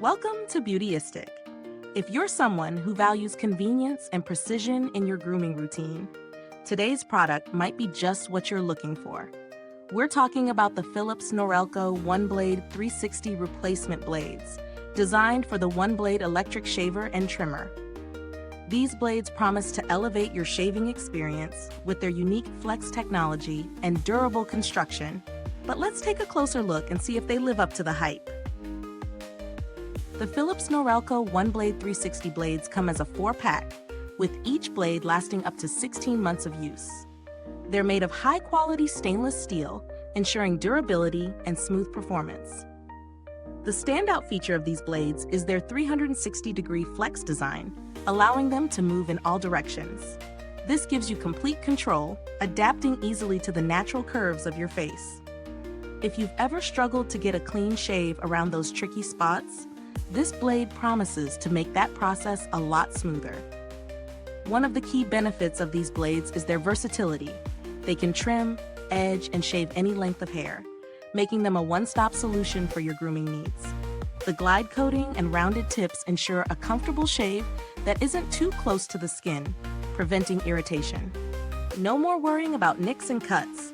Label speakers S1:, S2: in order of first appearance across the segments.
S1: Welcome to Beautyistic. If you're someone who values convenience and precision in your grooming routine, today's product might be just what you're looking for. We're talking about the Philips Norelco OneBlade 360 replacement blades, designed for the OneBlade electric shaver and trimmer. These blades promise to elevate your shaving experience with their unique flex technology and durable construction. But let's take a closer look and see if they live up to the hype. The Philips Norelco OneBlade 360 blades come as a 4-pack, with each blade lasting up to 16 months of use. They're made of high-quality stainless steel, ensuring durability and smooth performance. The standout feature of these blades is their 360-degree flex design, allowing them to move in all directions. This gives you complete control, adapting easily to the natural curves of your face. If you've ever struggled to get a clean shave around those tricky spots, this blade promises to make that process a lot smoother. One of the key benefits of these blades is their versatility. They can trim, edge, and shave any length of hair, making them a one-stop solution for your grooming needs. The glide coating and rounded tips ensure a comfortable shave that isn't too close to the skin, preventing irritation. No more worrying about nicks and cuts.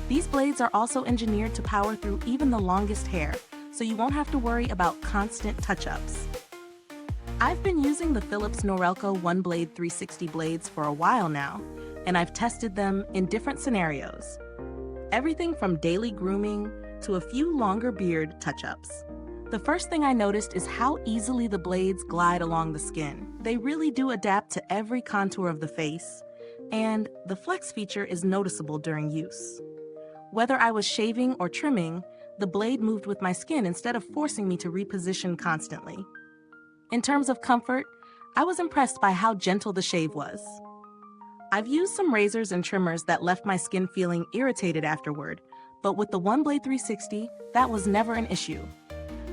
S1: These blades are also engineered to power through even the longest hair, so you won't have to worry about constant touch-ups. I've been using the Philips Norelco OneBlade 360 blades for a while now, and I've tested them in different scenarios. Everything from daily grooming to a few longer beard touch-ups. The first thing I noticed is how easily the blades glide along the skin. They really do adapt to every contour of the face, and the flex feature is noticeable during use. Whether I was shaving or trimming, the blade moved with my skin instead of forcing me to reposition constantly. In terms of comfort, I was impressed by how gentle the shave was. I've used some razors and trimmers that left my skin feeling irritated afterward, but with the OneBlade 360, that was never an issue.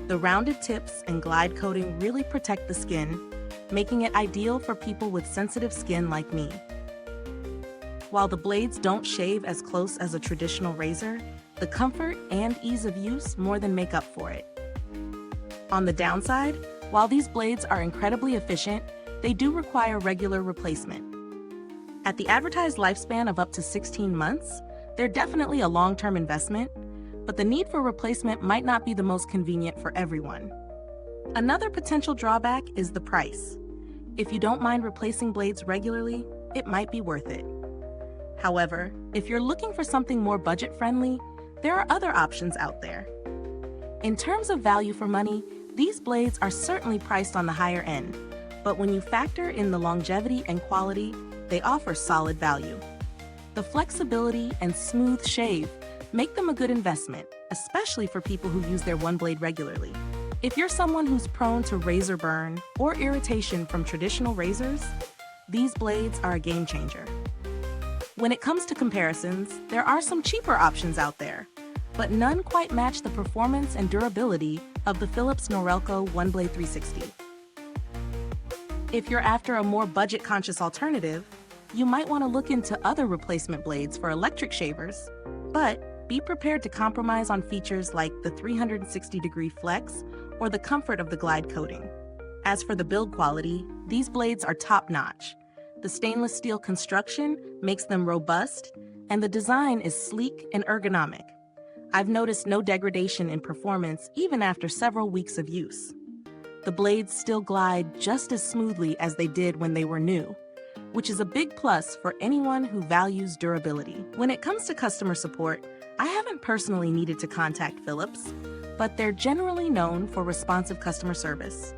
S1: The rounded tips and glide coating really protect the skin, making it ideal for people with sensitive skin like me. While the blades don't shave as close as a traditional razor, the comfort and ease of use more than make up for it. On the downside, while these blades are incredibly efficient, they do require regular replacement. At the advertised lifespan of up to 16 months, they're definitely a long-term investment, but the need for replacement might not be the most convenient for everyone. Another potential drawback is the price. If you don't mind replacing blades regularly, it might be worth it. However, if you're looking for something more budget-friendly, there are other options out there. In terms of value for money, these blades are certainly priced on the higher end, but when you factor in the longevity and quality, they offer solid value. The flexibility and smooth shave make them a good investment, especially for people who use their one blade regularly. If you're someone who's prone to razor burn or irritation from traditional razors, these blades are a game changer. When it comes to comparisons, there are some cheaper options out there, but none quite match the performance and durability of the Philips Norelco OneBlade 360. If you're after a more budget-conscious alternative, you might want to look into other replacement blades for electric shavers, but be prepared to compromise on features like the 360-degree flex or the comfort of the glide coating. As for the build quality, these blades are top-notch. The stainless steel construction makes them robust, and the design is sleek and ergonomic. I've noticed no degradation in performance even after several weeks of use. The blades still glide just as smoothly as they did when they were new, which is a big plus for anyone who values durability. When it comes to customer support, I haven't personally needed to contact Philips, but they're generally known for responsive customer service.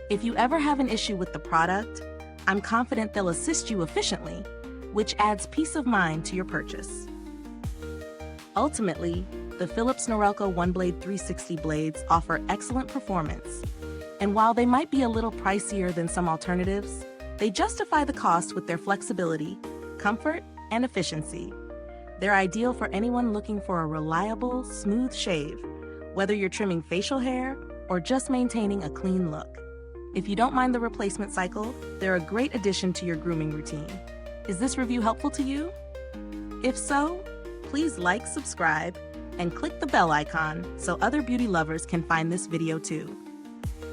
S1: If you ever have an issue with the product, I'm confident they'll assist you efficiently, which adds peace of mind to your purchase. Ultimately, the Philips Norelco OneBlade 360 blades offer excellent performance, and while they might be a little pricier than some alternatives, they justify the cost with their flexibility, comfort, and efficiency. They're ideal for anyone looking for a reliable, smooth shave, whether you're trimming facial hair or just maintaining a clean look. If you don't mind the replacement cycle, they're a great addition to your grooming routine. Is this review helpful to you? If so, please like, subscribe, and click the bell icon so other beauty lovers can find this video too.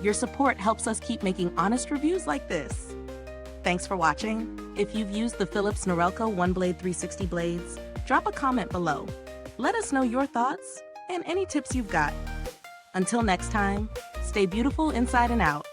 S1: Your support helps us keep making honest reviews like this. Thanks for watching. If you've used the Philips Norelco OneBlade 360 blades, drop a comment below. Let us know your thoughts and any tips you've got. Until next time, stay beautiful inside and out.